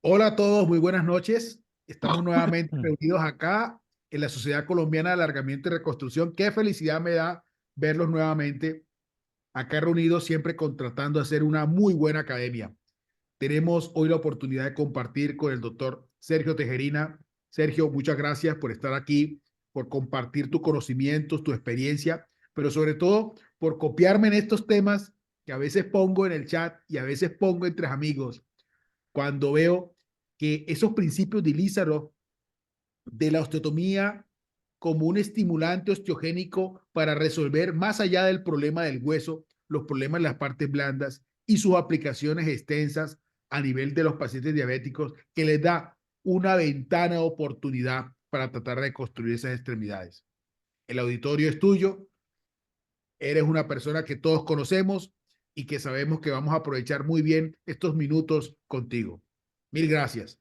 Hola a todos, muy buenas noches. Estamos nuevamente reunidos acá en la Sociedad Colombiana de Alargamiento y Reconstrucción. Qué felicidad me da verlos nuevamente acá reunidos, siempre tratando de hacer una muy buena academia. Tenemos hoy la oportunidad de compartir con el doctor Sergio Tejerina. Sergio, muchas gracias por estar aquí, por compartir tus conocimientos, tu experiencia, pero sobre todo por copiarme en estos temas que a veces pongo en el chat y a veces pongo entre amigos cuando veo que esos principios de Lizaro de la osteotomía como un estimulante osteogénico para resolver más allá del problema del hueso, los problemas de las partes blandas y sus aplicaciones extensas a nivel de los pacientes diabéticos, que les da una ventana de oportunidad para tratar de construir esas extremidades. El auditorio es tuyo, eres una persona que todos conocemos y que sabemos que vamos a aprovechar muy bien estos minutos contigo. Mil gracias.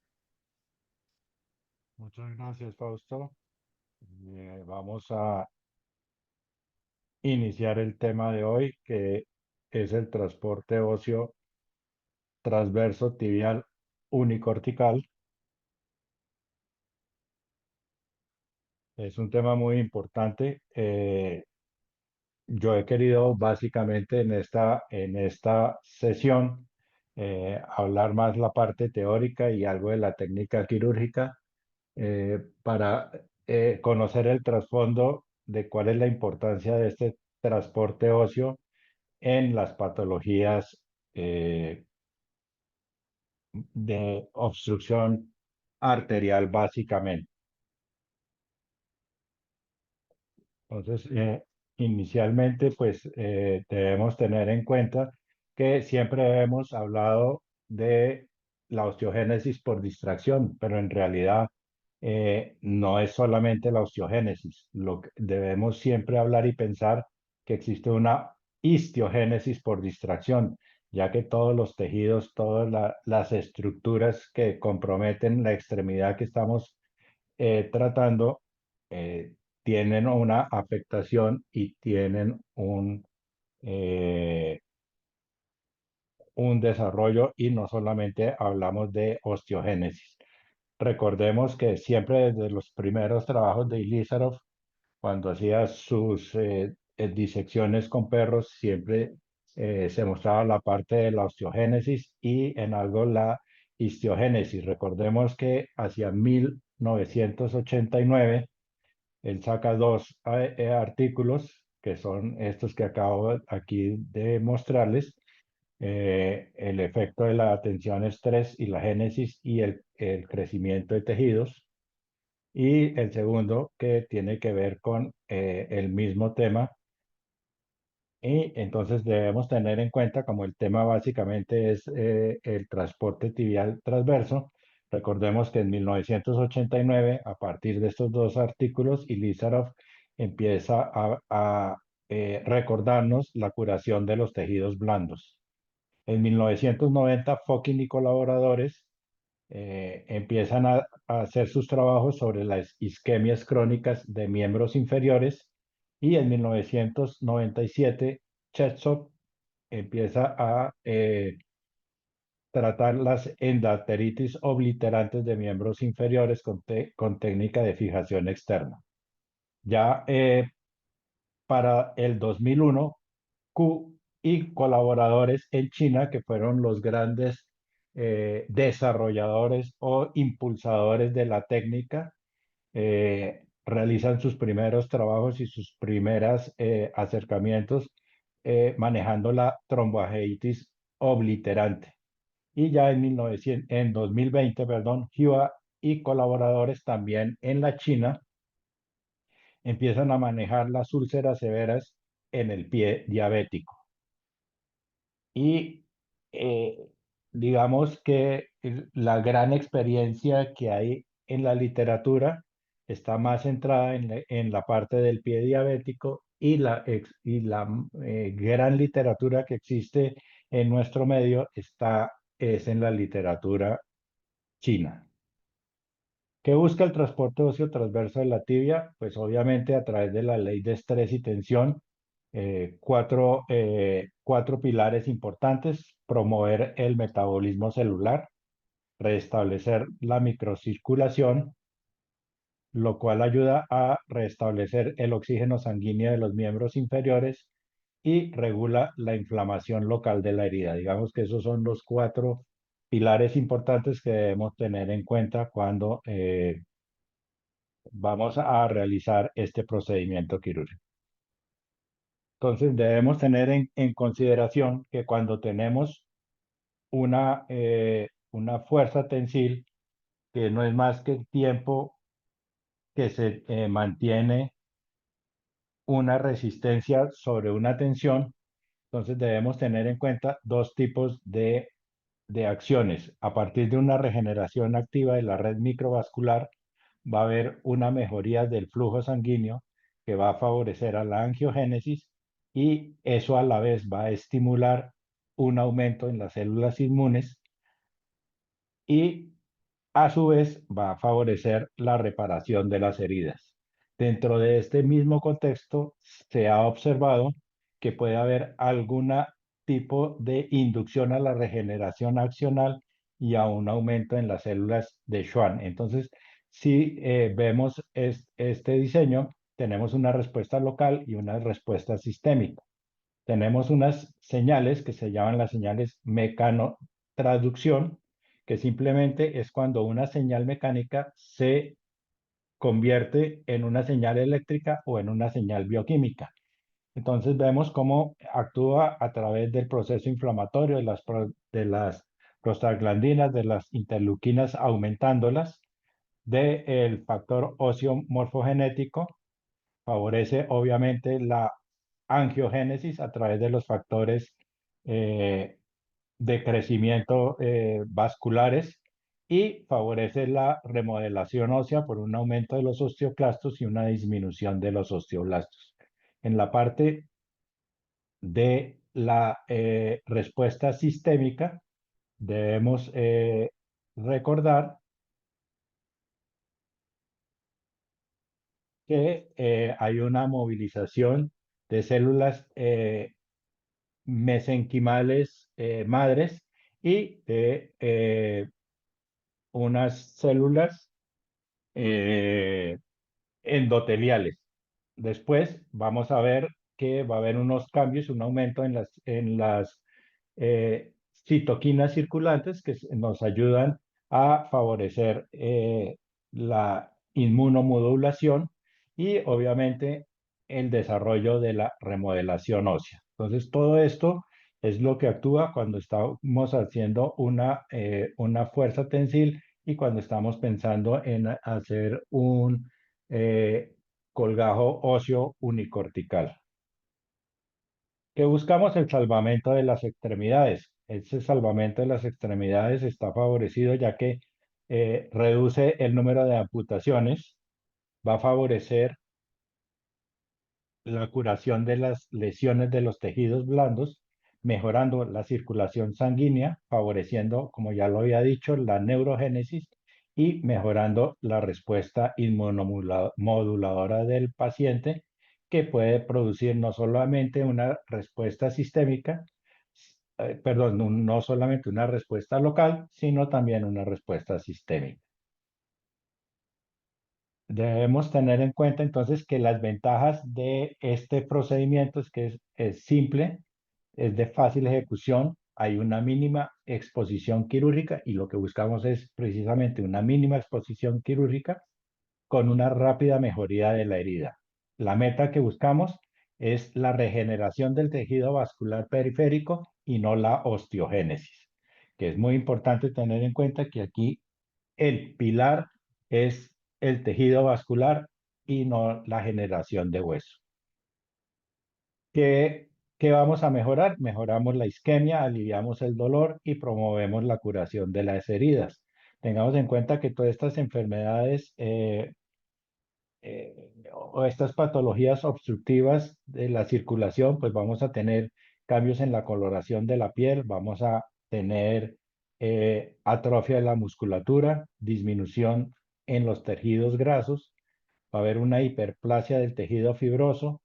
Muchas gracias, Fausto. Vamos a iniciar el tema de hoy, que es el transporte óseo transverso tibial unicortical. Es un tema muy importante. Yo he querido básicamente en esta sesión hablar más la parte teórica y algo de la técnica quirúrgica para conocer el trasfondo de cuál es la importancia de este transporte óseo en las patologías eh, de obstrucción arterial, básicamente. Entonces, inicialmente, pues debemos tener en cuenta que siempre hemos hablado de la osteogénesis por distracción, pero en realidad no es solamente la osteogénesis. Debemos siempre hablar y pensar que existe una histiogénesis por distracción, ya que todos los tejidos, todas las estructuras que comprometen la extremidad que estamos tratando, eh, tienen una afectación y tienen eh, un desarrollo y no solamente hablamos de osteogénesis. Recordemos que siempre desde los primeros trabajos de Ilizarov, cuando hacía sus disecciones con perros, siempre se mostraba la parte de la osteogénesis y en algo la histiogénesis. Recordemos que hacia 1989 él saca dos artículos, que son estos que acabo aquí de mostrarles, el efecto de la tensión estrés y la génesis y el crecimiento de tejidos. Y el segundo que tiene que ver con el mismo tema. Y entonces debemos tener en cuenta, como el tema básicamente es el transporte tibial transverso, recordemos que en 1989, a partir de estos dos artículos, Ilizarov empieza a recordarnos la curación de los tejidos blandos. En 1990, Fokine y colaboradores empiezan a hacer sus trabajos sobre las isquemias crónicas de miembros inferiores y en 1997 Chetsov empieza a tratar las endarteritis obliterantes de miembros inferiores con técnica de fijación externa. Ya para el 2001, Q y colaboradores en China, que fueron los grandes desarrolladores o impulsadores de la técnica, realizan sus primeros trabajos y sus primeros acercamientos manejando la tromboangeitis obliterante. Y ya en 2020, perdón, Hua y colaboradores también en la China empiezan a manejar las úlceras severas en el pie diabético. Y eh, digamos que la gran experiencia que hay en la literatura está más centrada en la parte del pie diabético y la gran literatura que existe en nuestro medio es en la literatura china. ¿Qué busca el transporte óseo transverso de la tibia? Pues obviamente a través de la ley de estrés y tensión, cuatro pilares importantes: promover el metabolismo celular, restablecer la microcirculación, lo cual ayuda a restablecer el oxígeno sanguíneo de los miembros inferiores y regula la inflamación local de la herida. Digamos que esos son los cuatro pilares importantes que debemos tener en cuenta cuando vamos a realizar este procedimiento quirúrgico. Entonces debemos tener en consideración que cuando tenemos una fuerza tensil, que no es más que el tiempo que se mantiene una resistencia sobre una tensión, entonces debemos tener en cuenta dos tipos de acciones. A partir de una regeneración activa de la red microvascular, va a haber una mejoría del flujo sanguíneo que va a favorecer a la angiogénesis y eso a la vez va a estimular un aumento en las células inmunes y a su vez va a favorecer la reparación de las heridas. Dentro de este mismo contexto, se ha observado que puede haber algún tipo de inducción a la regeneración accional y a un aumento en las células de Schwann. Entonces, si vemos este diseño, tenemos una respuesta local y una respuesta sistémica. Tenemos unas señales que se llaman las señales mecanotraducción, que simplemente es cuando una señal mecánica se convierte en una señal eléctrica o en una señal bioquímica. Entonces vemos cómo actúa a través del proceso inflamatorio de las prostaglandinas, de las interleuquinas, aumentándolas, del factor óseo morfogenético, favorece obviamente la angiogénesis a través de los factores eh, de crecimiento vasculares y favorece la remodelación ósea por un aumento de los osteoclastos y una disminución de los osteoblastos. En la parte de la respuesta sistémica, debemos recordar que hay una movilización de células mesenquimales madres y de unas células eh, endoteliales. Después vamos a ver que va a haber unos cambios, un aumento en las citoquinas circulantes que nos ayudan a favorecer la inmunomodulación y obviamente el desarrollo de la remodelación ósea. Entonces, todo esto es lo que actúa cuando estamos haciendo una fuerza tensil y cuando estamos pensando en hacer un colgajo óseo unicortical. Que buscamos el salvamento de las extremidades. Ese salvamento de las extremidades está favorecido ya que reduce el número de amputaciones, va a favorecer la curación de las lesiones de los tejidos blandos, mejorando la circulación sanguínea, favoreciendo, como ya lo había dicho, la neurogénesis y mejorando la respuesta inmunomoduladora del paciente, que puede producir no solamente una respuesta sistémica, perdón, no solamente una respuesta local, sino también una respuesta sistémica. Debemos tener en cuenta entonces que las ventajas de este procedimiento es que es simple, es de fácil ejecución, hay una mínima exposición quirúrgica y lo que buscamos es precisamente una mínima exposición quirúrgica con una rápida mejoría de la herida. La meta que buscamos es la regeneración del tejido vascular periférico y no la osteogénesis, que es muy importante tener en cuenta que aquí el pilar es el tejido vascular y no la generación de hueso. ¿Qué, qué vamos a mejorar? Mejoramos la isquemia, aliviamos el dolor y promovemos la curación de las heridas. Tengamos en cuenta que todas estas enfermedades o estas patologías obstructivas de la circulación, pues vamos a tener cambios en la coloración de la piel, vamos a tener atrofia de la musculatura, disminución en los tejidos grasos, va a haber una hiperplasia del tejido fibroso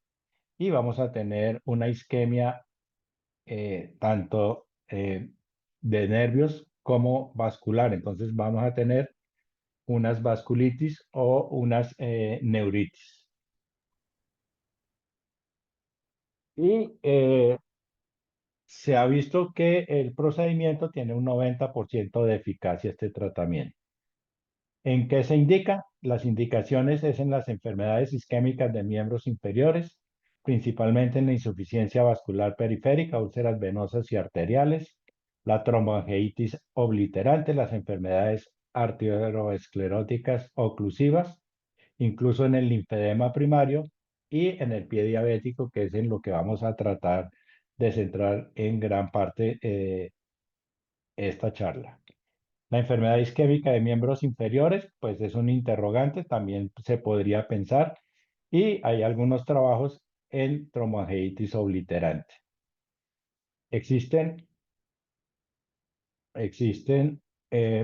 y vamos a tener una isquemia tanto de nervios como vascular. Entonces vamos a tener unas vasculitis o unas neuritis. Y se ha visto que el procedimiento tiene un 90% de eficacia este tratamiento. ¿En qué se indica? Las indicaciones es en las enfermedades isquémicas de miembros inferiores, principalmente en la insuficiencia vascular periférica, úlceras venosas y arteriales, la tromboangeitis obliterante, las enfermedades arterioescleróticas oclusivas, incluso en el linfedema primario y en el pie diabético, que es en lo que vamos a tratar de centrar en gran parte esta charla. La enfermedad isquémica de miembros inferiores, pues es un interrogante, también se podría pensar, y hay algunos trabajos en tromboangeitis obliterante. Existen Existen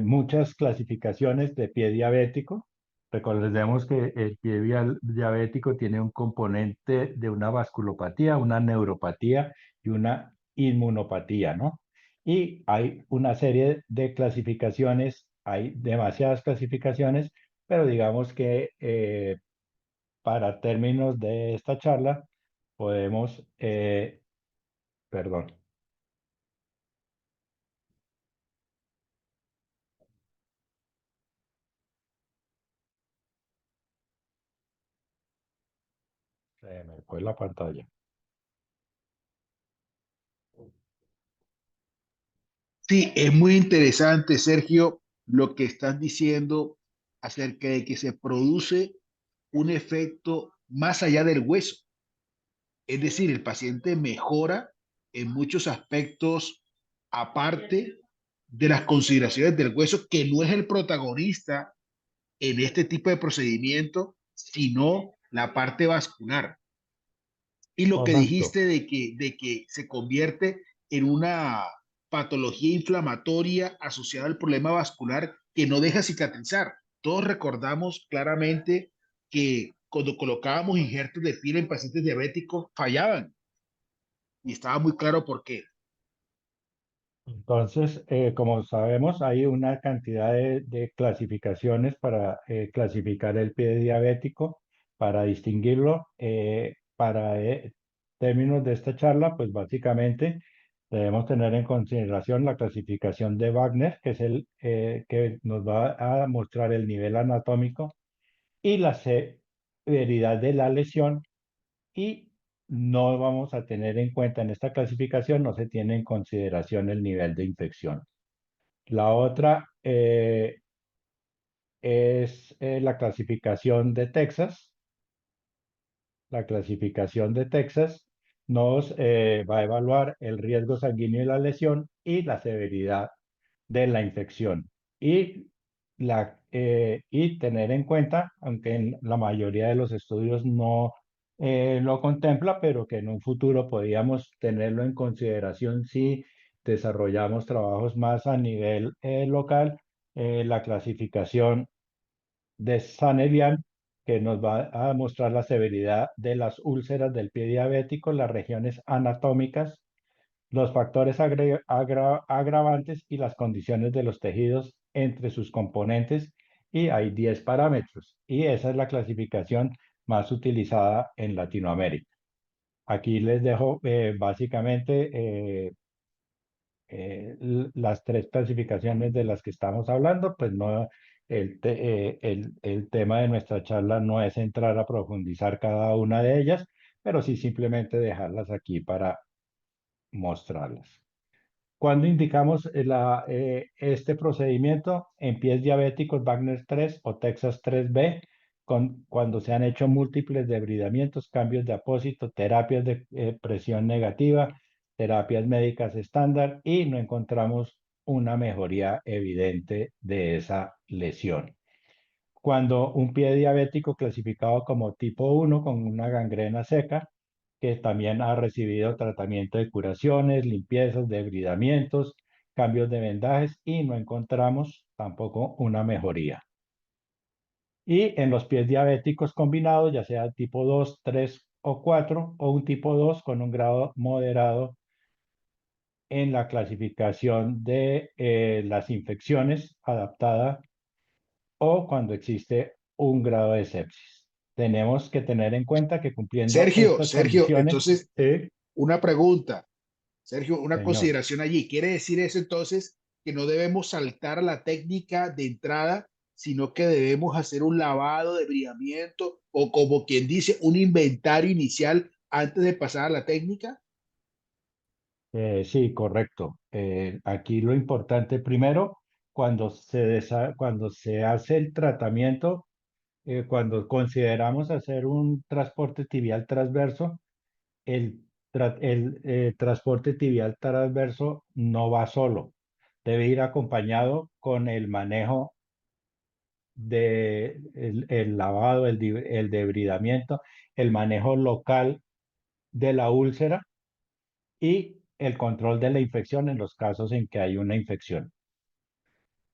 muchas clasificaciones de pie diabético. Recordemos que el pie diabético tiene un componente de una vasculopatía, una neuropatía y una inmunopatía, ¿no? Y hay una serie de clasificaciones, hay demasiadas clasificaciones, pero digamos que para términos de esta charla podemos, perdón, se me fue la pantalla. Sí, es muy interesante, Sergio, lo que estás diciendo acerca de que se produce un efecto más allá del hueso. Es decir, el paciente mejora en muchos aspectos aparte de las consideraciones del hueso, que no es el protagonista en este tipo de procedimiento, sino la parte vascular. Y lo que Correcto. dijiste de que se convierte en una patología inflamatoria asociada al problema vascular que no deja cicatrizar. Todos recordamos claramente que cuando colocábamos injertos de piel en pacientes diabéticos fallaban y estaba muy claro por qué. Entonces, como sabemos, hay una cantidad de clasificaciones para clasificar el pie diabético, para distinguirlo. Para términos de esta charla, pues básicamente debemos tener en consideración la clasificación de Wagner, que es el que nos va a mostrar el nivel anatómico y la severidad de la lesión, y no vamos a tener en cuenta en esta clasificación, no se tiene en consideración el nivel de infección. La otra es la clasificación de Texas. La clasificación de Texas nos va a evaluar el riesgo sanguíneo de la lesión y la severidad de la infección. Y tener en cuenta, aunque en la mayoría de los estudios no lo contempla, pero que en un futuro podríamos tenerlo en consideración si desarrollamos trabajos más a nivel local, la clasificación de Sanelian, que nos va a mostrar la severidad de las úlceras del pie diabético, las regiones anatómicas, los factores agravantes y las condiciones de los tejidos entre sus componentes, y hay 10 parámetros, y esa es la clasificación más utilizada en Latinoamérica. Aquí les dejo básicamente las tres clasificaciones de las que estamos hablando. Pues no, el tema de nuestra charla no es entrar a profundizar cada una de ellas, pero sí simplemente dejarlas aquí para mostrarlas. Cuando indicamos este procedimiento en pies diabéticos Wagner 3 o Texas 3B, cuando se han hecho múltiples debridamientos, cambios de apósito, terapias de presión negativa, terapias médicas estándar, y no encontramos una mejoría evidente de esa lesión. Cuando un pie diabético clasificado como tipo 1 con una gangrena seca, que también ha recibido tratamiento de curaciones, limpiezas, debridamientos, cambios de vendajes, y no encontramos tampoco una mejoría. Y en los pies diabéticos combinados, ya sea tipo 2, 3 o 4, o un tipo 2 con un grado moderado en la clasificación de las infecciones adaptada o cuando existe un grado de sepsis. Tenemos que tener en cuenta que cumpliendo estas Sergio, condiciones, entonces, sí, una pregunta. Sergio, una señor. consideración allí. ¿Quiere decir eso entonces que no debemos saltar a la técnica de entrada, sino que debemos hacer un lavado de brilamiento o como quien dice, un inventario inicial antes de pasar a la técnica? Sí, correcto. Aquí lo importante primero, cuando se hace el tratamiento, cuando consideramos hacer un transporte tibial transverso, el transporte tibial transverso no va solo, debe ir acompañado con el manejo de el lavado, el debridamiento, el manejo local de la úlcera y el control de la infección en los casos en que hay una infección.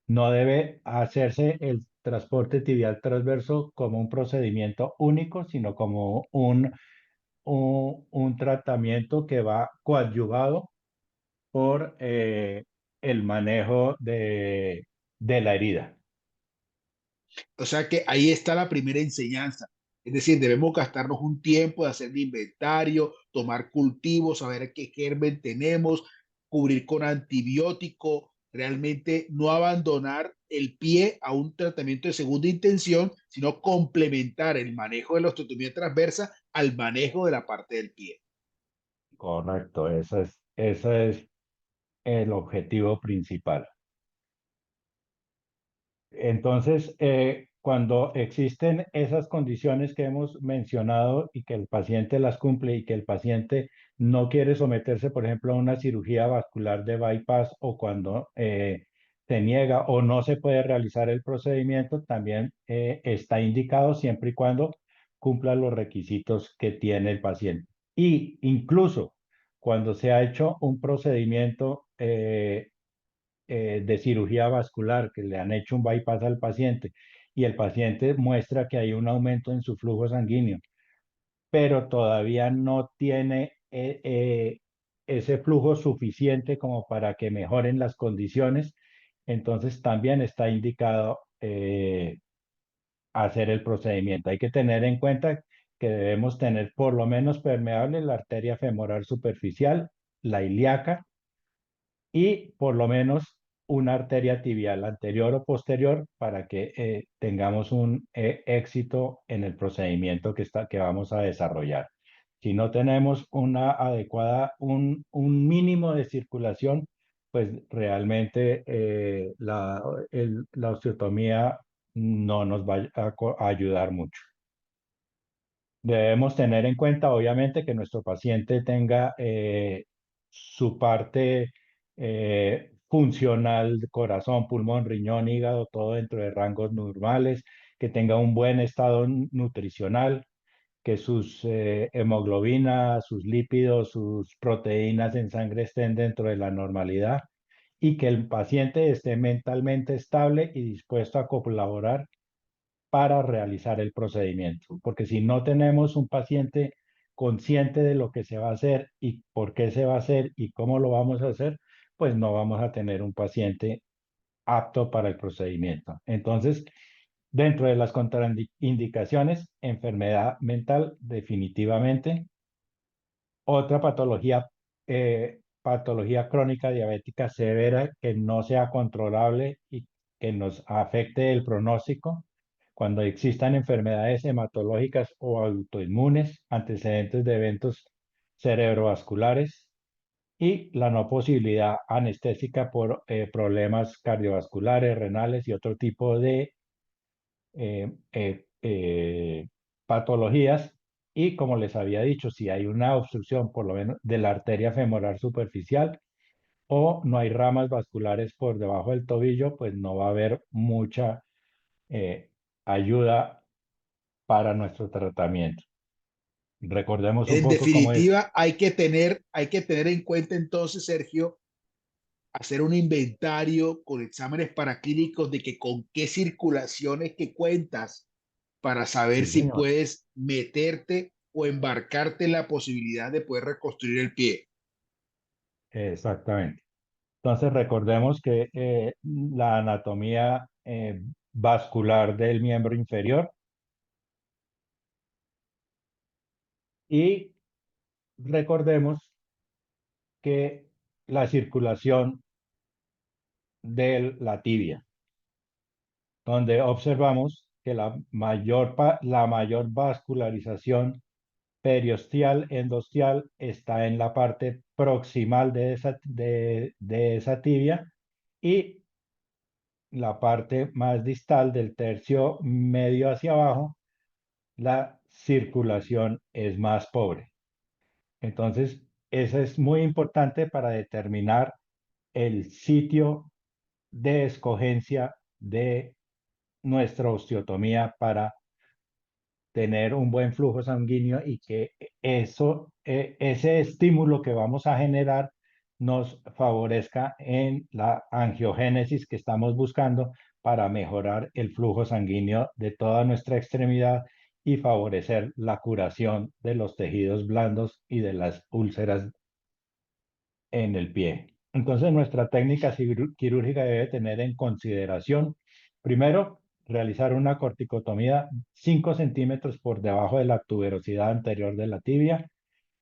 No debe hacerse el transporte tibial transverso como un procedimiento único, sino como un tratamiento que va coadyuvado por el manejo de la herida. O sea que ahí está la primera enseñanza. Es decir, debemos gastarnos un tiempo de hacer el inventario, tomar cultivos, saber qué germen tenemos, cubrir con antibiótico, realmente no abandonar el pie a un tratamiento de segunda intención, sino complementar el manejo de la osteotomía transversa al manejo de la parte del pie. Correcto, ese es el objetivo principal. Entonces, cuando existen esas condiciones que hemos mencionado y que el paciente las cumple y que el paciente no quiere someterse, por ejemplo, a una cirugía vascular de bypass o cuando se niega o no se puede realizar el procedimiento, también está indicado siempre y cuando cumpla los requisitos que tiene el paciente. Y incluso cuando se ha hecho un procedimiento de cirugía vascular, que le han hecho un bypass al paciente y el paciente muestra que hay un aumento en su flujo sanguíneo, pero todavía no tiene ese flujo suficiente como para que mejoren las condiciones, entonces también está indicado hacer el procedimiento. Hay que tener en cuenta que debemos tener por lo menos permeable la arteria femoral superficial, la ilíaca, y por lo menos una arteria tibial anterior o posterior para que tengamos un éxito en el procedimiento que vamos a desarrollar. Si no tenemos un mínimo de circulación, pues realmente la osteotomía no nos va a ayudar mucho. Debemos tener en cuenta, obviamente, que nuestro paciente tenga su parte funcional, corazón, pulmón, riñón, hígado, todo dentro de rangos normales, que tenga un buen estado nutricional, que sus hemoglobinas, sus lípidos, sus proteínas en sangre estén dentro de la normalidad y que el paciente esté mentalmente estable y dispuesto a colaborar para realizar el procedimiento. Porque si no tenemos un paciente consciente de lo que se va a hacer y por qué se va a hacer y cómo lo vamos a hacer, pues no vamos a tener un paciente apto para el procedimiento. Entonces, dentro de las contraindicaciones, enfermedad mental definitivamente. Otra patología crónica diabética severa que no sea controlable y que nos afecte el pronóstico cuando existan enfermedades hematológicas o autoinmunes, antecedentes de eventos cerebrovasculares y la no posibilidad anestésica por problemas cardiovasculares, renales y otro tipo de eh, eh, eh, patologías. Y como les había dicho, si hay una obstrucción por lo menos de la arteria femoral superficial o no hay ramas vasculares por debajo del tobillo, pues no va a haber mucha eh, ayuda para nuestro tratamiento. Recordemos un En poco cómo es. definitiva, hay que tener en cuenta entonces, Sergio, hacer un inventario con exámenes paraclínicos de que con qué circulaciones que cuentas para saber Sí, si señor. puedes meterte o embarcarte en la posibilidad de poder reconstruir el pie. exactamente. Entonces recordemos que la anatomía vascular del miembro inferior y recordemos que la circulación de la tibia, donde observamos que la mayor vascularización periosteal endosteal está en la parte proximal de esa tibia y la parte más distal del tercio medio hacia abajo, la circulación es más pobre. Entonces, eso es muy importante para determinar el sitio de escogencia de nuestra osteotomía para tener un buen flujo sanguíneo y que ese estímulo que vamos a generar nos favorezca en la angiogénesis que estamos buscando para mejorar el flujo sanguíneo de toda nuestra extremidad y favorecer la curación de los tejidos blandos y de las úlceras en el pie. Entonces, nuestra técnica quirúrgica debe tener en consideración, primero, realizar una corticotomía 5 centímetros por debajo de la tuberosidad anterior de la tibia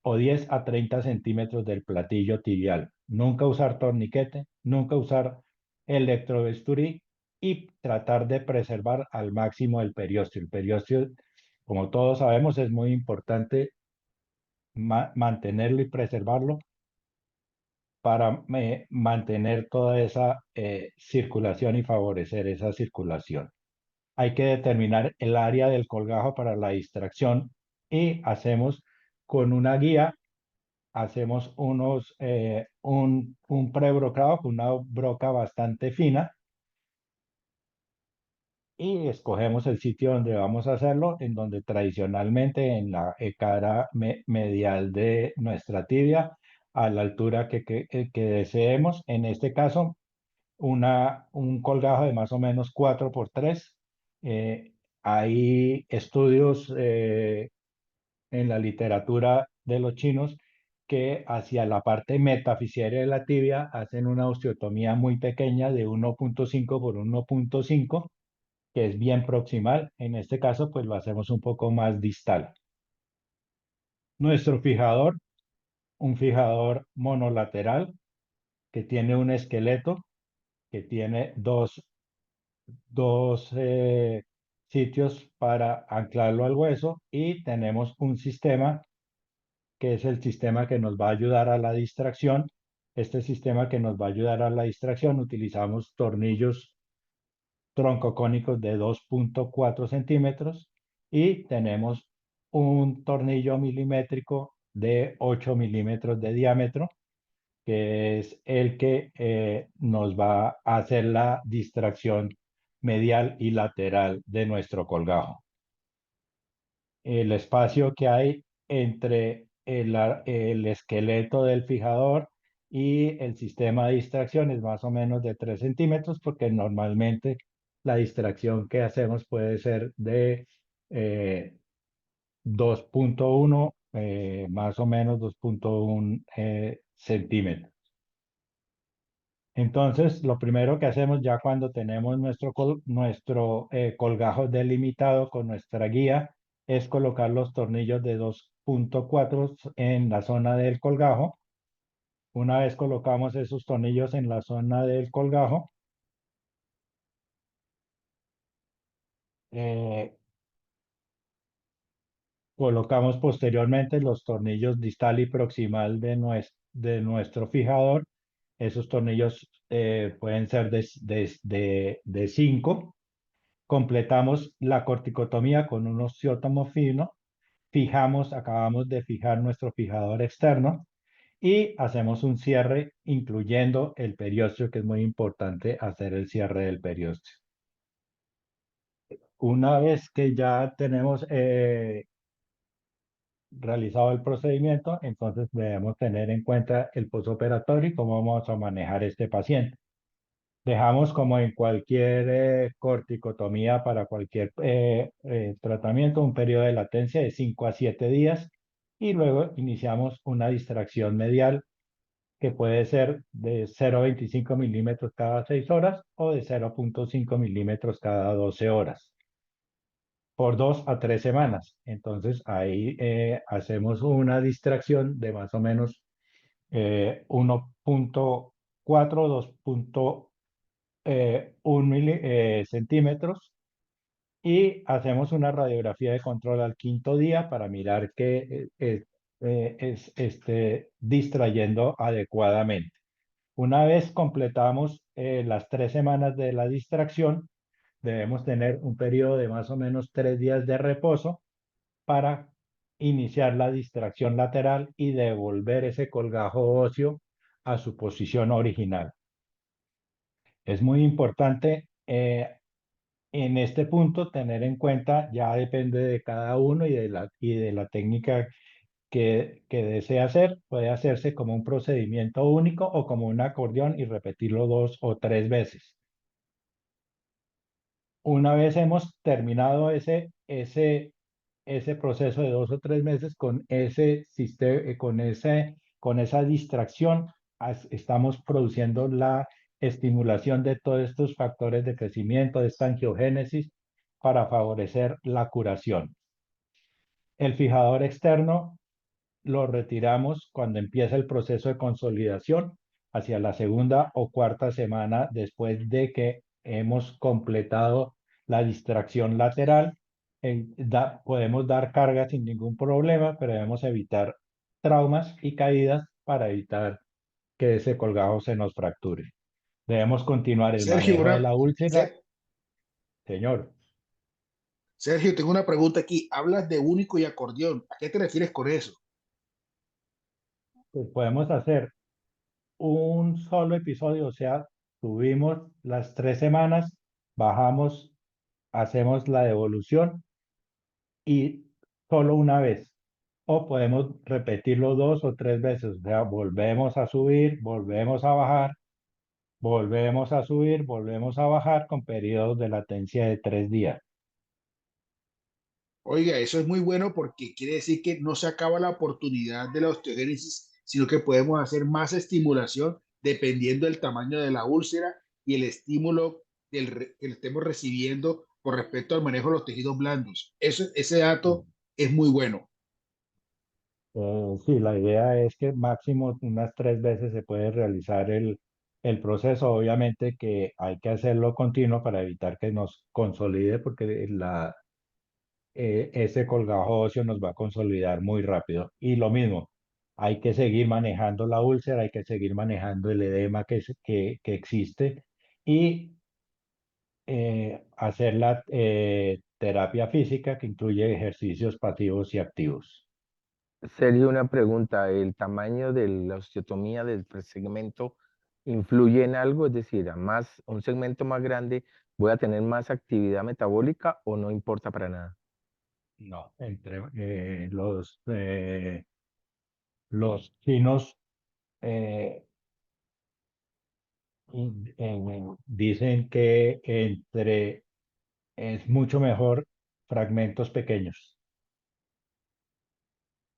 o 10 a 30 centímetros del platillo tibial. Nunca usar torniquete, nunca usar electrovesturí y tratar de preservar al máximo el periósteo. El periósteo, como todos sabemos, es muy importante mantenerlo y preservarlo para mantener toda esa circulación y favorecer esa circulación. Hay que determinar el área del colgajo para la distracción y hacemos con una guía, hacemos un prebrocado con una broca bastante fina y escogemos el sitio donde vamos a hacerlo, en donde tradicionalmente en la cara medial de nuestra tibia, a la altura que deseemos. En este caso, un colgajo de más o menos 4 por 3. Hay estudios en la literatura de los chinos que hacia la parte metafisiaria de la tibia hacen una osteotomía muy pequeña de 1.5 por 1.5, que es bien proximal. En este caso, pues lo hacemos un poco más distal. Nuestro fijador, un fijador monolateral que tiene un esqueleto, que tiene dos sitios para anclarlo al hueso y tenemos un sistema que es el sistema que nos va a ayudar a la distracción. Este sistema que nos va a ayudar a la distracción, utilizamos tornillos troncocónicos de 2.4 centímetros y tenemos un tornillo milimétrico de 8 milímetros de diámetro, que es el que nos va a hacer la distracción medial y lateral de nuestro colgajo. El espacio que hay entre el esqueleto del fijador y el sistema de distracción es más o menos de 3 centímetros, porque normalmente la distracción que hacemos puede ser de 2.1, más o menos 2.1 centímetros. Entonces, lo primero que hacemos ya cuando tenemos nuestro colgajo delimitado con nuestra guía es colocar los tornillos de 2.4 en la zona del colgajo. Una vez colocamos esos tornillos en la zona del colgajo, eh, colocamos posteriormente los tornillos distal y proximal de nuestro fijador. Esos tornillos pueden ser de 5. Completamos la corticotomía con un osteótomo fino, acabamos de fijar nuestro fijador externo y hacemos un cierre incluyendo el periósteo, que es muy importante hacer el cierre del periósteo. Una vez que ya tenemos realizado el procedimiento, entonces debemos tener en cuenta el postoperatorio y cómo vamos a manejar este paciente. Dejamos, como en cualquier corticotomía para cualquier tratamiento, un periodo de latencia de 5 a 7 días y luego iniciamos una distracción medial que puede ser de 0,25 milímetros cada 6 horas o de 0,5 milímetros cada 12 horas por 2 a 3 semanas. Entonces ahí hacemos una distracción de más o menos 1,4, 2,1 centímetros y hacemos una radiografía de control al quinto día para mirar que esté distrayendo adecuadamente. Una vez completamos las 3 semanas de la distracción, debemos tener un periodo de más o menos 3 días de reposo para iniciar la distracción lateral y devolver ese colgajo óseo a su posición original. Es muy importante en este punto tener en cuenta, ya depende de cada uno y de la técnica que desee hacer, puede hacerse como un procedimiento único o como un acordeón y repetirlo 2 o 3 veces. Una vez hemos terminado ese proceso de 2 o 3 meses con ese sistema, con esa distracción, estamos produciendo la estimulación de todos estos factores de crecimiento, de esta angiogénesis, para favorecer la curación. El fijador externo lo retiramos cuando empieza el proceso de consolidación hacia la segunda o cuarta semana después de que hemos completado la distracción lateral. Podemos dar carga sin ningún problema, pero debemos evitar traumas y caídas para evitar que ese colgajo se nos fracture. Debemos continuar el Sergio, manejo de la úlcera, Ser- señor. Sergio, tengo una pregunta aquí. Hablas de único y acordeón. ¿A qué te refieres con eso? Pues podemos hacer un solo episodio, o sea, subimos las 3 semanas, bajamos, hacemos la devolución y solo una vez. O podemos repetirlo 2 o 3 veces, o sea, volvemos a subir, volvemos a bajar, volvemos a subir, volvemos a bajar con periodos de latencia de 3 días. Oiga, eso es muy bueno porque quiere decir que no se acaba la oportunidad de la osteogénesis, sino que podemos hacer más estimulación dependiendo del tamaño de la úlcera y el estímulo que estemos recibiendo con respecto al manejo de los tejidos blandos. Ese dato es muy bueno. Sí, la idea es que máximo unas 3 veces se puede realizar el proceso. Obviamente que hay que hacerlo continuo para evitar que nos consolide, porque ese colgajo óseo nos va a consolidar muy rápido. Y lo mismo, hay que seguir manejando la úlcera, hay que seguir manejando el edema que existe y hacer la terapia física, que incluye ejercicios pasivos y activos. Sergio, una pregunta, ¿el tamaño de la osteotomía del segmento influye en algo? Es decir, un segmento más grande, ¿voy a tener más actividad metabólica o no importa para nada? No, entre los chinos eh, dicen que es mucho mejor fragmentos pequeños.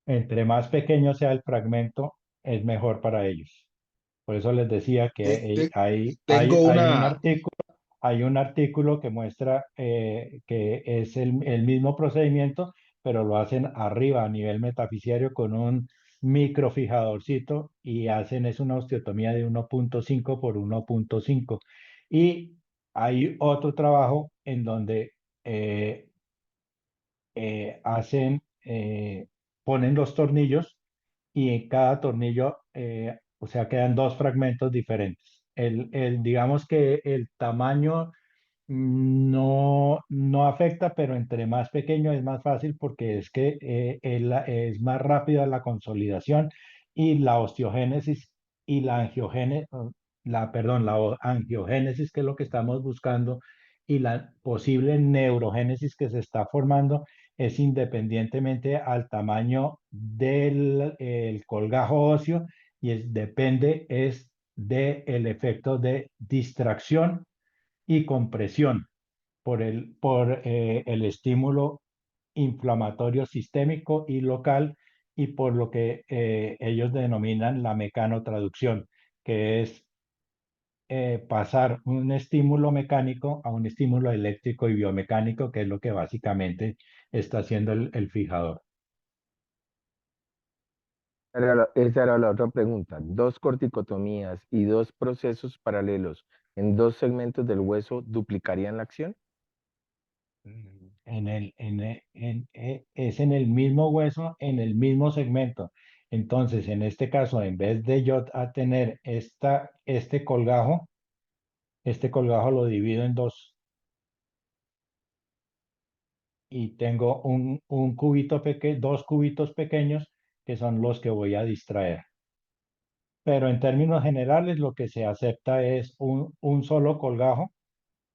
Entre más pequeño sea el fragmento, es mejor para ellos. Por eso les decía que Te- te- hay, tengo hay, hay un una, artículo, hay un artículo que muestra que es el mismo procedimiento, pero lo hacen arriba a nivel metafisiario con un microfijadorcito y hacen es una osteotomía de 1,5 por 1,5. Y hay otro trabajo en donde eh, ponen los tornillos y en cada tornillo, o sea, quedan dos fragmentos diferentes. Digamos que el tamaño no afecta, pero entre más pequeño es más fácil porque es que es más rápida la consolidación y la osteogénesis y la angiogénesis, que es lo que estamos buscando, y la posible neurogénesis que se está formando es independientemente al tamaño del el colgajo óseo y depende es del efecto de distracción y compresión por el estímulo inflamatorio sistémico y local y por lo que ellos denominan la mecanotraducción, que es pasar un estímulo mecánico a un estímulo eléctrico y biomecánico, que es lo que básicamente está haciendo el fijador. Esa era la otra pregunta. Dos corticotomías y dos procesos paralelos en dos segmentos del hueso duplicarían la acción. Es en el mismo hueso, en el mismo segmento. Entonces, en este caso, en vez de yo a tener este colgajo lo divido en dos y tengo un cubito pequeño, dos cubitos pequeños que son los que voy a distraer. Pero en términos generales, lo que se acepta es un solo colgajo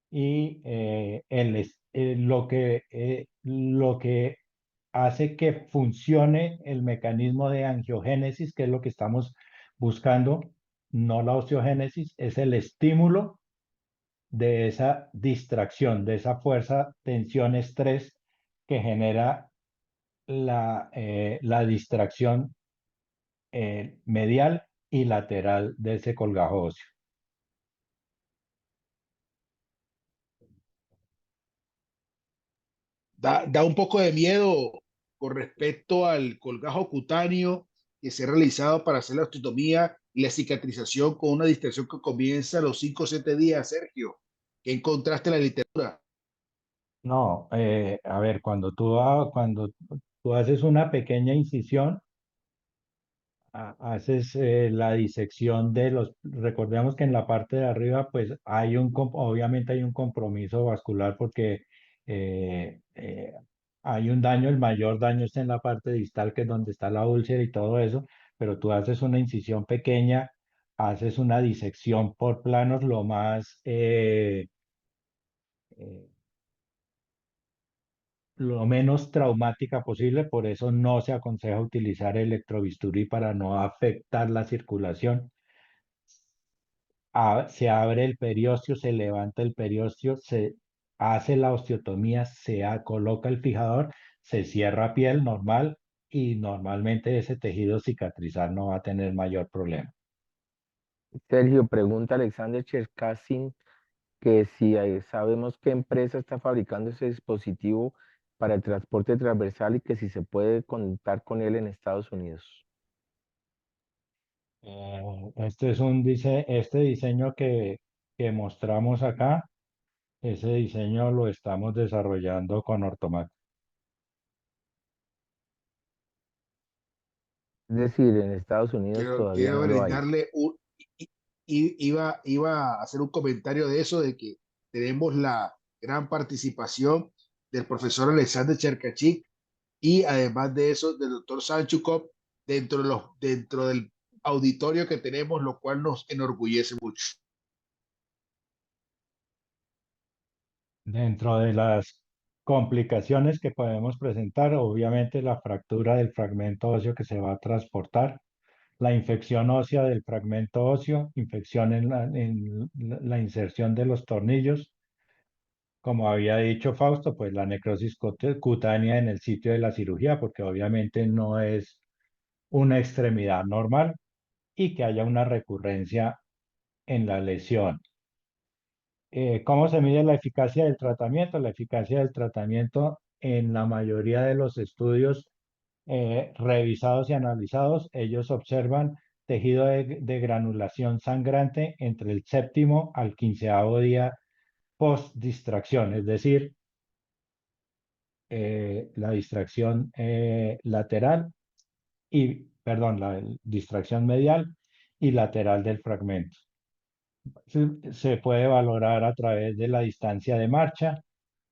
y lo que hace que funcione el mecanismo de angiogénesis, que es lo que estamos buscando, no la osteogénesis, es el estímulo de esa distracción, de esa fuerza, tensión, estrés que genera la distracción medial y lateral de ese colgajo óseo. Da un poco de miedo con respecto al colgajo cutáneo que se ha realizado para hacer la osteotomía y la cicatrización con una distracción que comienza a los 5 o 7 días, Sergio. ¿Qué encontraste en la literatura? No, a ver, cuando tú haces una pequeña incisión, haces la disección de recordemos que en la parte de arriba, pues obviamente hay un compromiso vascular porque eh, eh, hay un daño, el mayor daño está en la parte distal, que es donde está la úlcera y todo eso, pero tú haces una incisión pequeña, haces una disección por planos eh, lo menos traumática posible, por eso no se aconseja utilizar electrobisturí para no afectar la circulación. Se abre el periósteo, se levanta el periósteo, se hace la osteotomía, coloca el fijador, se cierra piel normal y normalmente ese tejido cicatrizar no va a tener mayor problema. Sergio, pregunta Alexander Cherkasin que si sabemos qué empresa está fabricando ese dispositivo para el transporte transversal y que si se puede contar con él en Estados Unidos. Este diseño que mostramos acá, ese diseño lo estamos desarrollando con Ortomac. Es decir, en Estados Unidos todavía Quiero no lo hay. brindarle iba a hacer un comentario de eso, de que tenemos la gran participación del profesor Alexander Cherkachik y además de eso del doctor Sanchukov dentro del auditorio que tenemos, lo cual nos enorgullece mucho. Dentro de las complicaciones que podemos presentar, obviamente la fractura del fragmento óseo que se va a transportar, la infección ósea del fragmento óseo, infección en la inserción de los tornillos, como había dicho Fausto, pues la necrosis cutánea en el sitio de la cirugía, porque obviamente no es una extremidad normal y que haya una recurrencia en la lesión. ¿Cómo se mide la eficacia del tratamiento? La eficacia del tratamiento en la mayoría de los estudios revisados y analizados, ellos observan tejido de granulación sangrante entre el séptimo al quinceavo día post distracción, es decir, la distracción lateral perdón, la distracción medial y lateral del fragmento. Se puede valorar a través de la distancia de marcha,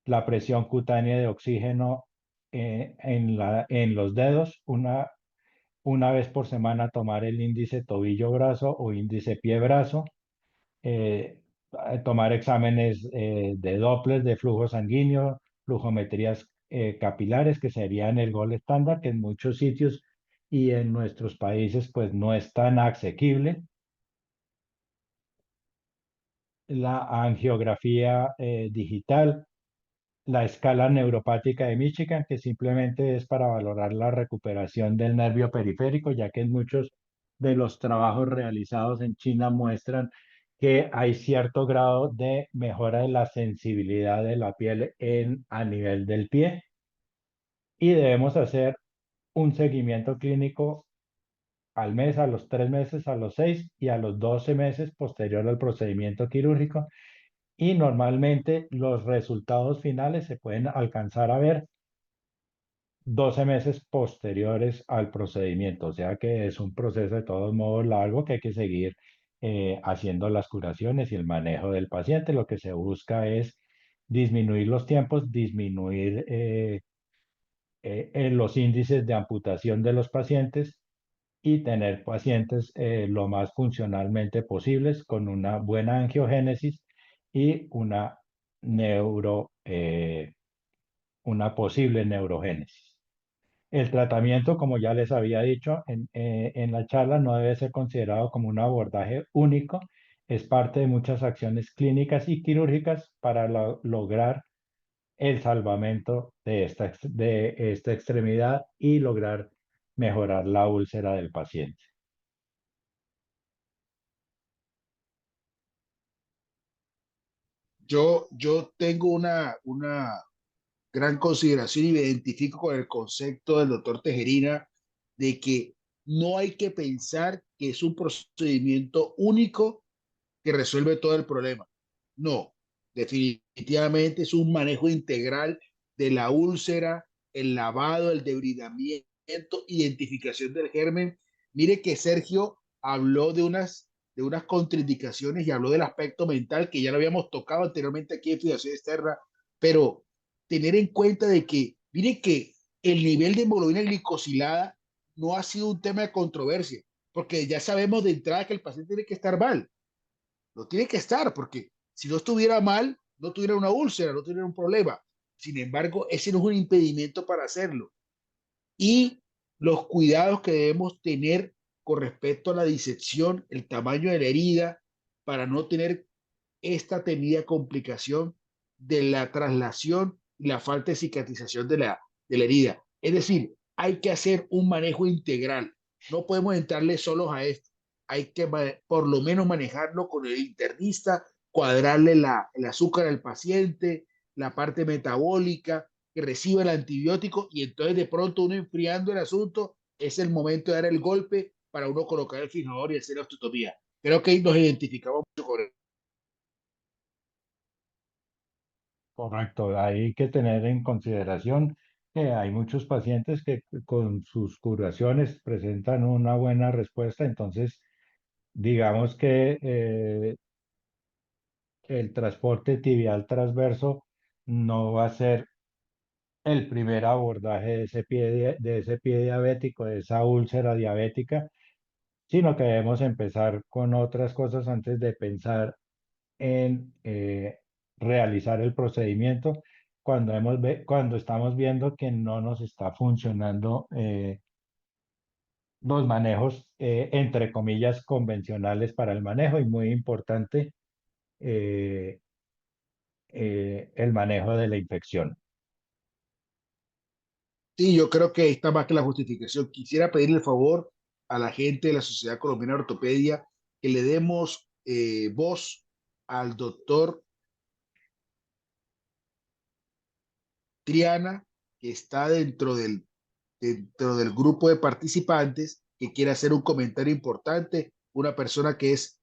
la presión cutánea de oxígeno en los dedos, una vez por semana tomar el índice tobillo-brazo o índice pie-brazo, eh, tomar exámenes de Doppler de flujo sanguíneo, flujometrías capilares, que serían el gol estándar, que en muchos sitios y en nuestros países pues no es tan asequible. La angiografía digital, la escala neuropática de Michigan, que simplemente es para valorar la recuperación del nervio periférico, ya que muchos de los trabajos realizados en China muestran que hay cierto grado de mejora de la sensibilidad de la piel a nivel del pie y debemos hacer un seguimiento clínico al mes, a los 3 meses, a los 6 y a los 12 meses posterior al procedimiento quirúrgico. Y normalmente los resultados finales se pueden alcanzar a ver 12 meses posteriores al procedimiento. O sea que es un proceso de todos modos largo que hay que seguir haciendo las curaciones y el manejo del paciente. Lo que se busca es disminuir los tiempos, disminuir los índices de amputación de los pacientes y tener pacientes lo más funcionalmente posibles con una buena angiogénesis y una posible neurogénesis. El tratamiento, como ya les había dicho en la charla, no debe ser considerado como un abordaje único, es parte de muchas acciones clínicas y quirúrgicas para lograr el salvamento de esta extremidad y lograr mejorar la úlcera del paciente. Yo tengo una gran consideración y me identifico con el concepto del doctor Tejerina de que no hay que pensar que es un procedimiento único que resuelve todo el problema. No, definitivamente es un manejo integral de la úlcera, el lavado, el debridamiento, identificación del germen. Mire que Sergio habló de unas contraindicaciones y habló del aspecto mental que ya lo habíamos tocado anteriormente aquí en Fijación Externa, pero tener en cuenta de que, mire que el nivel de hemoglobina glicosilada no ha sido un tema de controversia, porque ya sabemos de entrada que el paciente tiene que estar mal, no tiene que estar, porque si no estuviera mal, no tuviera una úlcera, no tuviera un problema. Sin embargo, ese no es un impedimento para hacerlo. Y los cuidados que debemos tener con respecto a la disección, el tamaño de la herida, para no tener esta temida complicación de la traslación y la falta de cicatrización de la herida. Es decir, hay que hacer un manejo integral. No podemos entrarle solos a esto. Hay que por lo menos manejarlo con el internista, cuadrarle el azúcar al paciente, la parte metabólica, que reciba el antibiótico y entonces de pronto uno enfriando el asunto, es el momento de dar el golpe para uno colocar el fijador y hacer la osteotomía. Creo que ahí nos identificamos mucho con él. Correcto, hay que tener en consideración que hay muchos pacientes que con sus curaciones presentan una buena respuesta, entonces digamos que el transporte tibial transverso no va a ser el primer abordaje de ese pie diabético, de esa úlcera diabética, sino que debemos empezar con otras cosas antes de pensar en realizar el procedimiento cuando estamos viendo que no nos está funcionando los manejos, entre comillas, convencionales para el manejo y muy importante eh, el manejo de la infección. Sí, yo creo que está más que la justificación. Quisiera pedirle el favor a la gente de la Sociedad Colombiana de Ortopedia que le demos voz al doctor Triana, que está dentro del grupo de participantes, que quiere hacer un comentario importante, una persona que es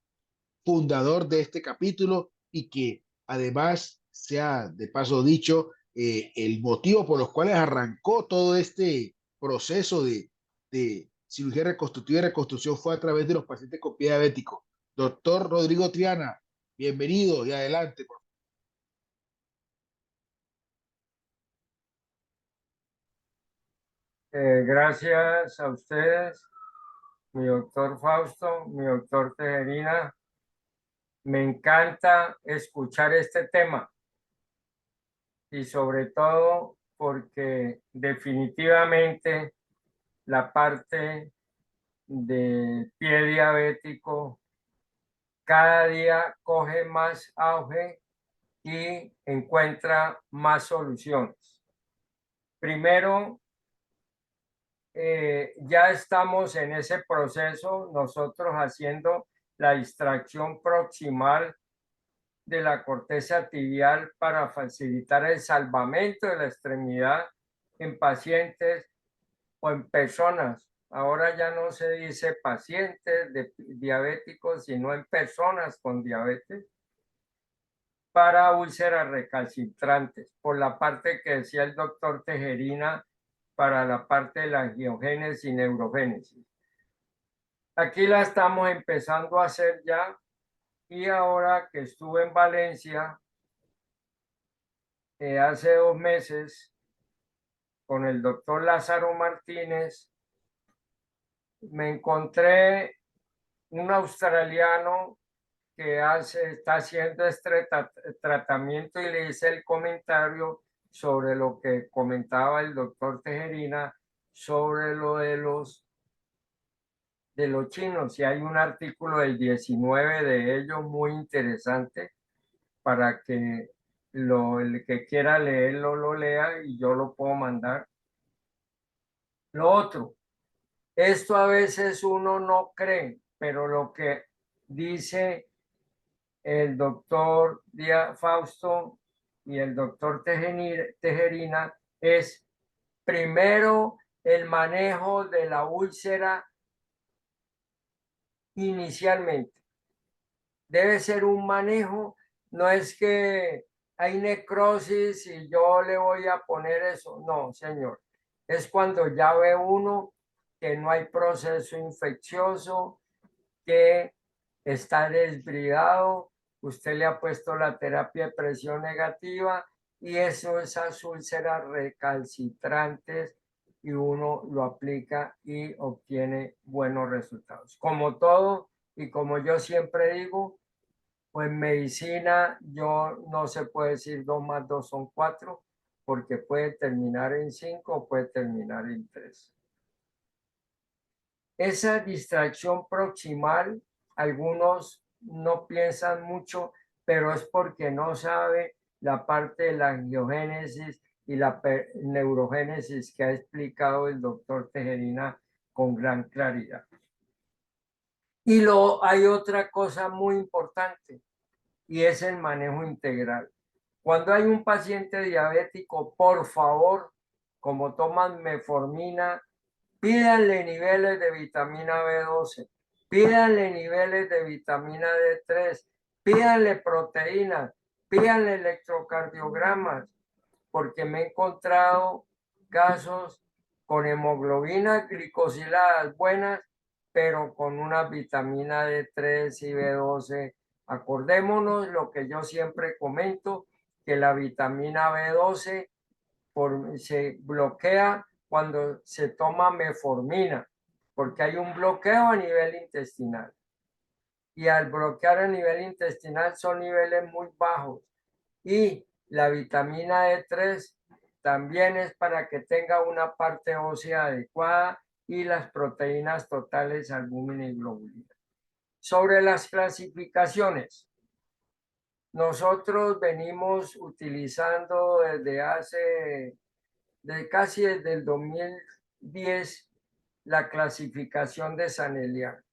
fundador de este capítulo y que además sea de paso dicho el motivo por los cuales arrancó todo este proceso de cirugía reconstructiva y reconstrucción fue a través de los pacientes con pie diabético. Doctor Rodrigo Triana, bienvenido y adelante. Gracias a ustedes, mi doctor Fausto, mi doctor Tejerina. Me encanta escuchar este tema y sobre todo porque definitivamente la parte de pie diabético cada día coge más auge y encuentra más soluciones. Primero, ya estamos en ese proceso, nosotros haciendo la distracción proximal de la corteza tibial para facilitar el salvamento de la extremidad en pacientes o en personas. Ahora ya no se dice pacientes diabéticos, sino en personas con diabetes, para úlceras recalcitrantes, por la parte que decía el doctor Tejerina, para la parte de la angiogénesis y neurogénesis. Aquí la estamos empezando a hacer ya, y ahora que estuve en Valencia hace 2 meses con el doctor Lázaro Martínez, me encontré un australiano que está haciendo este tratamiento, y le hice el comentario sobre lo que comentaba el doctor Tejerina sobre lo de los chinos, y hay un artículo del 19 de ellos muy interesante para que el que quiera leerlo lo lea, y yo lo puedo mandar. Lo otro, esto a veces uno no cree, pero lo que dice el doctor Fausto y el doctor Tejerina es primero el manejo de la úlcera inicialmente. Debe ser un manejo, no es que hay necrosis y yo le voy a poner eso, no, señor. Es cuando ya ve uno que no hay proceso infeccioso, que está desbridado, usted le ha puesto la terapia de presión negativa, y eso, esas úlceras recalcitrantes, y uno lo aplica y obtiene buenos resultados. Como todo, y como yo siempre digo, pues en medicina no se puede decir 2 más 2 son 4, porque puede terminar en 5 o puede terminar en 3. Esa distracción proximal, algunos no piensan mucho, pero es porque no sabe la parte de la angiogénesis y la neurogénesis que ha explicado el doctor Tejerina con gran claridad. Y hay otra cosa muy importante, y es el manejo integral. Cuando hay un paciente diabético, por favor, como toman metformina, pídanle niveles de vitamina B12, pídanle niveles de vitamina D3, pídanle proteínas, pídanle electrocardiogramas, porque me he encontrado casos con hemoglobinas glicosiladas buenas, pero con una vitamina D3 y B12. Acordémonos lo que yo siempre comento, que la vitamina B12 se bloquea cuando se toma metformina, porque hay un bloqueo a nivel intestinal. Y al bloquear a nivel intestinal son niveles muy bajos. Y la vitamina D3 también es para que tenga una parte ósea adecuada, y las proteínas totales, albúmina y globulina. Sobre las clasificaciones, nosotros venimos utilizando casi desde el 2010 la clasificación de San Elian.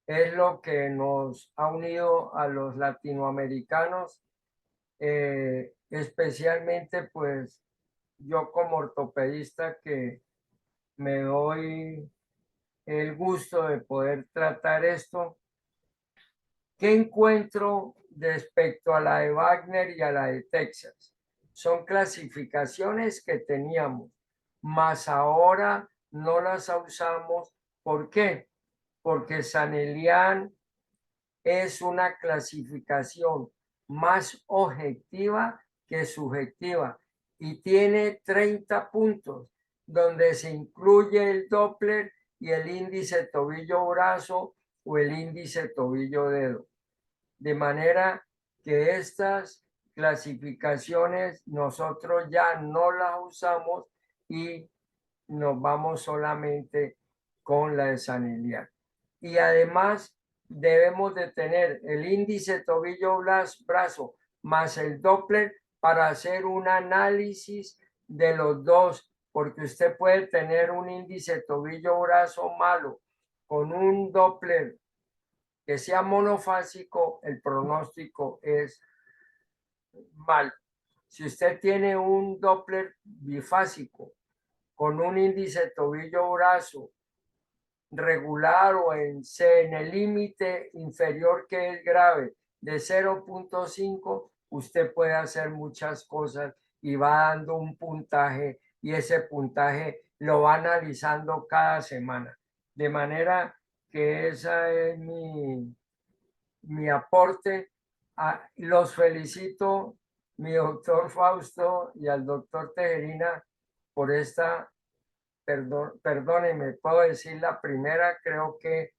Es lo que nos ha unido a los latinoamericanos, especialmente pues yo como ortopedista, que me doy el gusto de poder tratar esto. ¿Qué encuentro respecto a la de Wagner y a la de Texas? Son clasificaciones que teníamos, mas ahora no las usamos. ¿Por qué? Porque San Elian es una clasificación más objetiva que subjetiva, y tiene 30 puntos, donde se incluye el Doppler y el índice tobillo-brazo o el índice tobillo-dedo. De manera que estas clasificaciones nosotros ya no las usamos, y nos vamos solamente con la de San Elian. Y además debemos de tener el índice tobillo-brazo más el Doppler para hacer un análisis de los dos, porque usted puede tener un índice tobillo-brazo malo con un Doppler que sea monofásico, el pronóstico es malo. Si usted tiene un Doppler bifásico con un índice tobillo-brazo regular o en el límite inferior que es grave de 0.5, usted puede hacer muchas cosas y va dando un puntaje y ese puntaje lo va analizando cada semana. De manera que esa es mi aporte. Los felicito, mi doctor Fausto y al doctor Tejerina, por esta, perdónenme, puedo decir la primera, creo que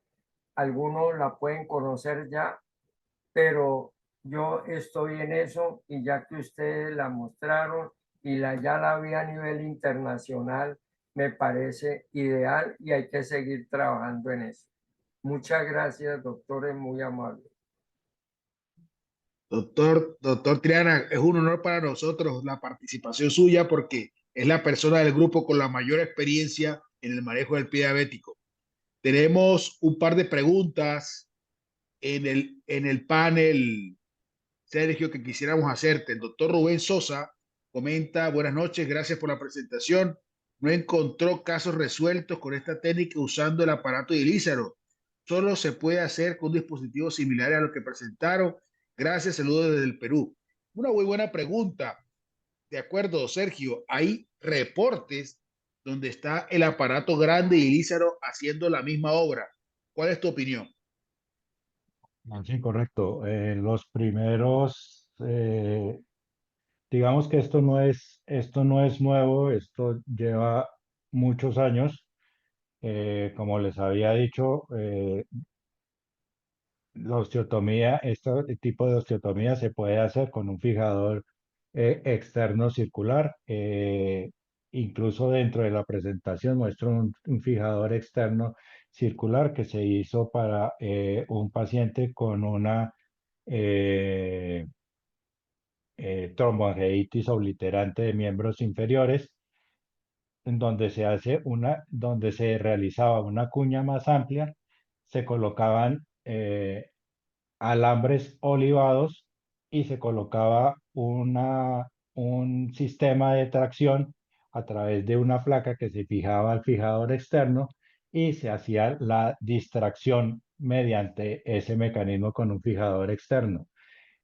algunos la pueden conocer ya, pero yo estoy en eso y ya que ustedes la mostraron y ya la vi a nivel internacional, me parece ideal y hay que seguir trabajando en eso. Muchas gracias, doctores, muy amables. Doctor Triana, es un honor para nosotros la participación suya porque es la persona del grupo con la mayor experiencia en el manejo del pie diabético. Tenemos un par de preguntas en el panel, Sergio, que quisiéramos hacerte. El doctor Rubén Sosa comenta, buenas noches, gracias por la presentación. No encontró casos resueltos con esta técnica usando el aparato de Ilízaro. Solo se puede hacer con dispositivos similares a los que presentaron. Gracias, saludos desde el Perú. Una muy buena pregunta. De acuerdo, Sergio, hay reportes donde está el aparato grande y Ilízaro haciendo la misma obra. ¿Cuál es tu opinión? Sí, correcto. Los primeros, digamos que esto no es nuevo, esto lleva muchos años. Como les había dicho, la osteotomía, este tipo de osteotomía se puede hacer con un fijador externo circular. Incluso dentro de la presentación muestro un fijador externo circular que se hizo para un paciente con una eh, tromboangeitis obliterante de miembros inferiores, en donde donde se realizaba una cuña más amplia, se colocaban alambres olivados y se colocaba un sistema de tracción a través de una placa que se fijaba al fijador externo y se hacía la distracción mediante ese mecanismo con un fijador externo.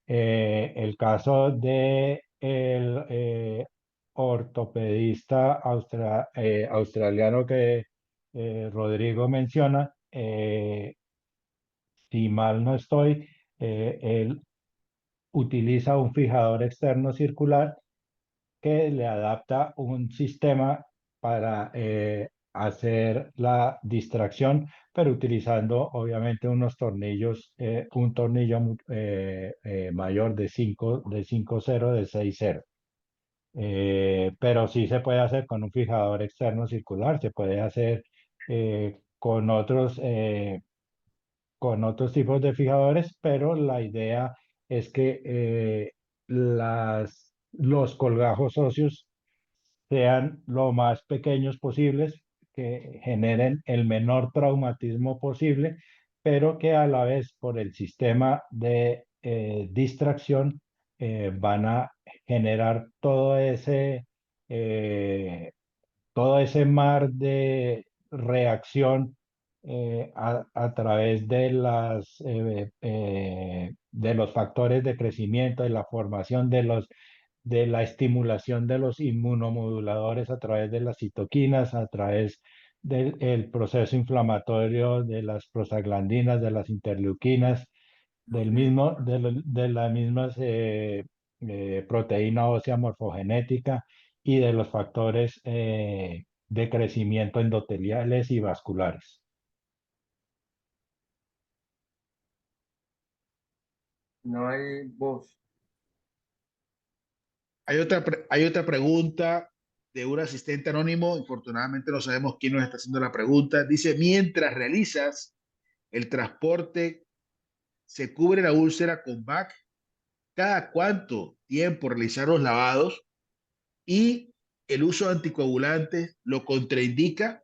El caso de el ortopedista australiano que Rodrigo menciona, si mal no estoy, él utiliza un fijador externo circular que le adapta un sistema para hacer la distracción, pero utilizando obviamente unos tornillos, un tornillo mayor de 5,0, de 6,0. Pero sí se puede hacer con un fijador externo circular, se puede hacer con otros tipos de fijadores, pero la idea es que los colgajos óseos sean lo más pequeños posibles, que generen el menor traumatismo posible, pero que a la vez por el sistema de distracción van a generar todo ese mar de reacción a través de los factores de crecimiento, de la formación de la estimulación de los inmunomoduladores a través de las citoquinas, a través del proceso inflamatorio de las prostaglandinas, de las interleuquinas, de las mismas proteína ósea morfogenética y de los factores de crecimiento endoteliales y vasculares. No hay voz. Hay otra pregunta de un asistente anónimo. Infortunadamente no sabemos quién nos está haciendo la pregunta. Dice, mientras realizas el transporte, ¿se cubre la úlcera con VAC? cada cuánto tiempo realizar los lavados y el uso de anticoagulantes lo contraindica.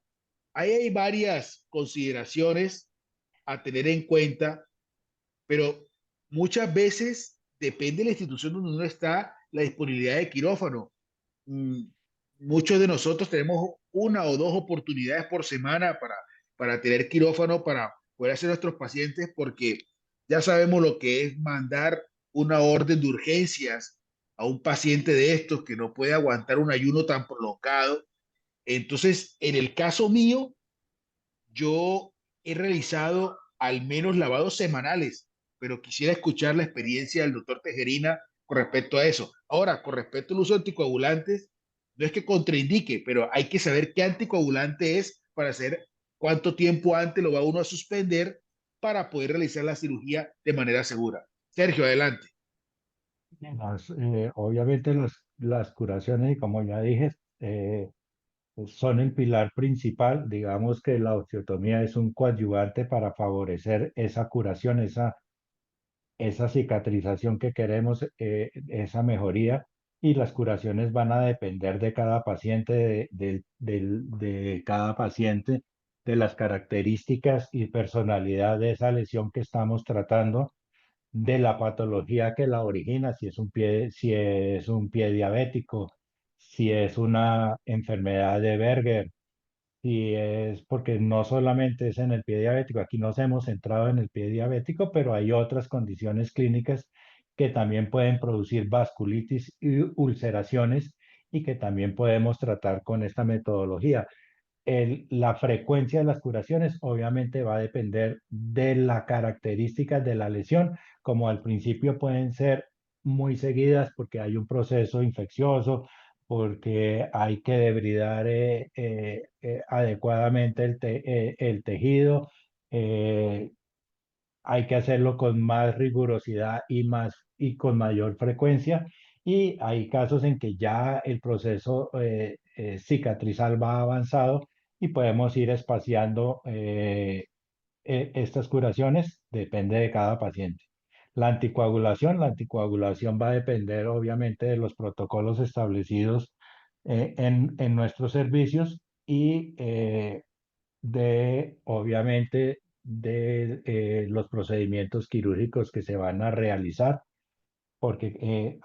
Ahí hay varias consideraciones a tener en cuenta, pero muchas veces depende de la institución donde uno está, la disponibilidad de quirófano. Mm, Muchos de nosotros tenemos una o dos oportunidades por semana para tener quirófano, para poder hacer nuestros pacientes, porque ya sabemos lo que es mandar una orden de urgencias a un paciente de estos que no puede aguantar un ayuno tan prolongado. Entonces, en el caso mío, yo he realizado al menos lavados semanales, pero quisiera escuchar la experiencia del doctor Tejerina con respecto a eso. Ahora, con respecto al uso de anticoagulantes, no es que contraindique, pero hay que saber qué anticoagulante es para saber cuánto tiempo antes lo va uno a suspender para poder realizar la cirugía de manera segura. Sergio, adelante. Obviamente las curaciones, y como ya dije, son el pilar principal. Digamos que la osteotomía es un coadyuvante para favorecer esa curación, esa cicatrización que queremos, esa mejoría, y las curaciones van a depender de cada paciente, de cada paciente, de las características y personalidad de esa lesión que estamos tratando, de la patología que la origina, si es un pie diabético, si es una enfermedad de Berger, si es porque no solamente es en el pie diabético, aquí nos hemos centrado en el pie diabético, pero hay otras condiciones clínicas que también pueden producir vasculitis y ulceraciones y que también podemos tratar con esta metodología. La frecuencia de las curaciones obviamente va a depender de las características de la lesión, como al principio pueden ser muy seguidas porque hay un proceso infeccioso, porque hay que debridar adecuadamente el tejido, eh, hay que hacerlo con más rigurosidad y con mayor frecuencia. Y hay casos en que ya el proceso cicatrizal va avanzado y podemos ir espaciando estas curaciones, depende de cada paciente. La anticoagulación va a depender obviamente de los protocolos establecidos en nuestros servicios y obviamente, de los procedimientos quirúrgicos que se van a realizar, porque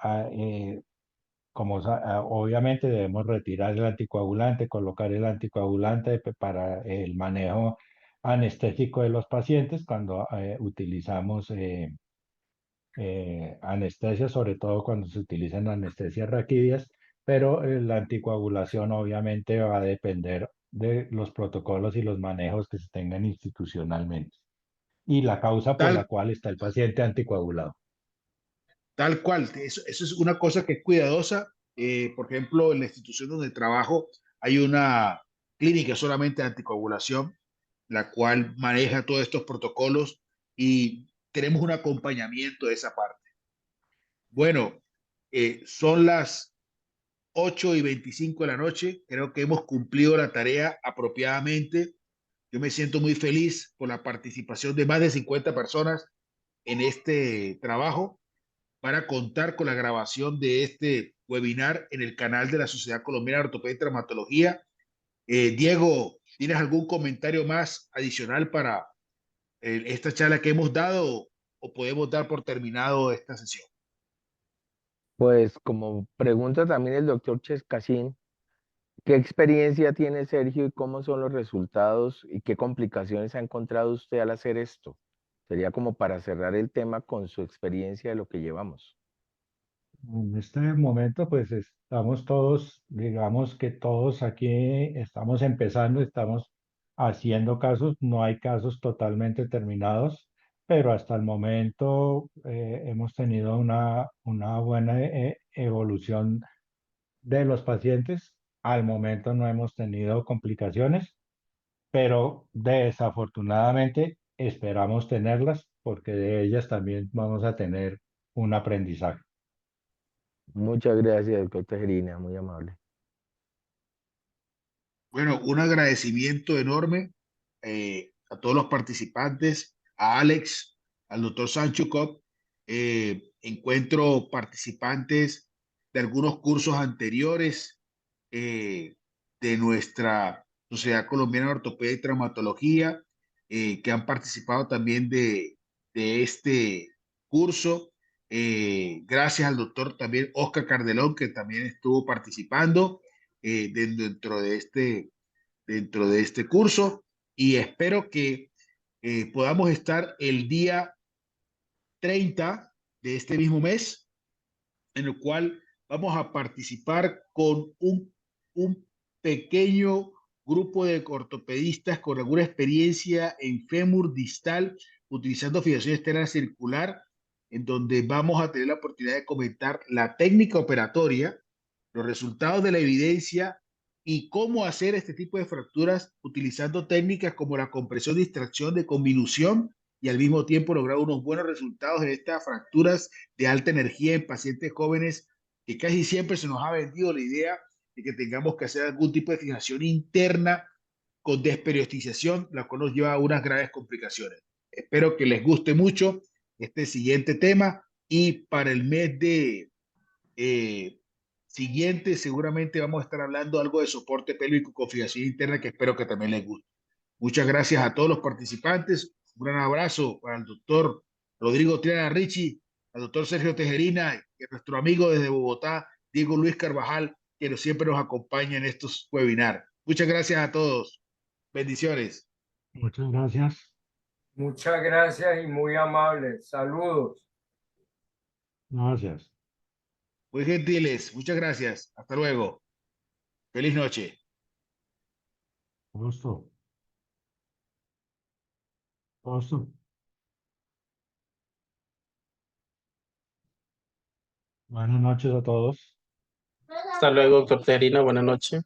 obviamente debemos retirar el anticoagulante, colocar el anticoagulante para el manejo anestésico de los pacientes cuando utilizamos anestesia, sobre todo cuando se utilizan anestesias raquídeas, pero la anticoagulación obviamente va a depender de los protocolos y los manejos que se tengan institucionalmente y la causa por la Tal, cual está el paciente anticoagulado. tal cual, eso es una cosa que es cuidadosa. Por ejemplo, en la institución donde trabajo hay una clínica solamente de anticoagulación, la cual maneja todos estos protocolos y tenemos un acompañamiento de esa parte. Bueno, son las 8:25 de la noche, creo que hemos cumplido la tarea apropiadamente. Yo me siento muy feliz por la participación de más de 50 personas en este trabajo para contar con la grabación de este webinar en el canal de la Sociedad Colombiana de Ortopedia y Traumatología. Diego, ¿tienes algún comentario más adicional para esta charla que hemos dado o podemos dar por terminado esta sesión? Pues como pregunta también el doctor Chescasín, ¿qué experiencia tiene Sergio y cómo son los resultados y qué complicaciones ha encontrado usted al hacer esto? Sería como para cerrar el tema con su experiencia de lo que llevamos. En este momento, pues estamos todos, digamos que todos aquí estamos empezando, estamos haciendo casos, no hay casos totalmente terminados, pero hasta el momento hemos tenido una buena evolución de los pacientes. Al momento no hemos tenido complicaciones, pero desafortunadamente esperamos tenerlas porque de ellas también vamos a tener un aprendizaje. Muchas gracias, doctor Tejerina, muy amable. Bueno, un agradecimiento enorme a todos los participantes, a Alex, al doctor Sancho Cop encuentro participantes de algunos cursos anteriores de nuestra Sociedad Colombiana de Ortopedia y Traumatología, que han participado también de este curso. Gracias al doctor también Oscar Cardelón, que también estuvo participando dentro de este curso, y espero que podamos estar el día 30 de este mismo mes, en el cual vamos a participar con un pequeño grupo de ortopedistas con alguna experiencia en fémur distal utilizando fijación externa circular, en donde vamos a tener la oportunidad de comentar la técnica operatoria, los resultados de la evidencia y cómo hacer este tipo de fracturas utilizando técnicas como la compresión, distracción, de conminución, y al mismo tiempo lograr unos buenos resultados en estas fracturas de alta energía en pacientes jóvenes, que casi siempre se nos ha vendido la idea de que tengamos que hacer algún tipo de fijación interna con desperiodización, la cual nos lleva a unas graves complicaciones. Espero que les guste mucho este siguiente tema, y para el mes de eh, siguiente seguramente vamos a estar hablando algo de soporte pélvico con fijación interna, que espero que también les guste. Muchas gracias a todos los participantes. Un gran abrazo para el doctor Rodrigo Triana Ricci, al doctor Sergio Tejerina y a nuestro amigo desde Bogotá, Diego Luis Carvajal, que siempre nos acompaña en estos webinars. Muchas gracias a todos. Bendiciones. Muchas gracias. Muchas gracias y muy amables. Saludos. Gracias. Muy gentiles. Muchas gracias. Hasta luego. Feliz noche. Gusto. Gusto. Buenas noches a todos. Hasta luego, doctor Terina. Buenas noches.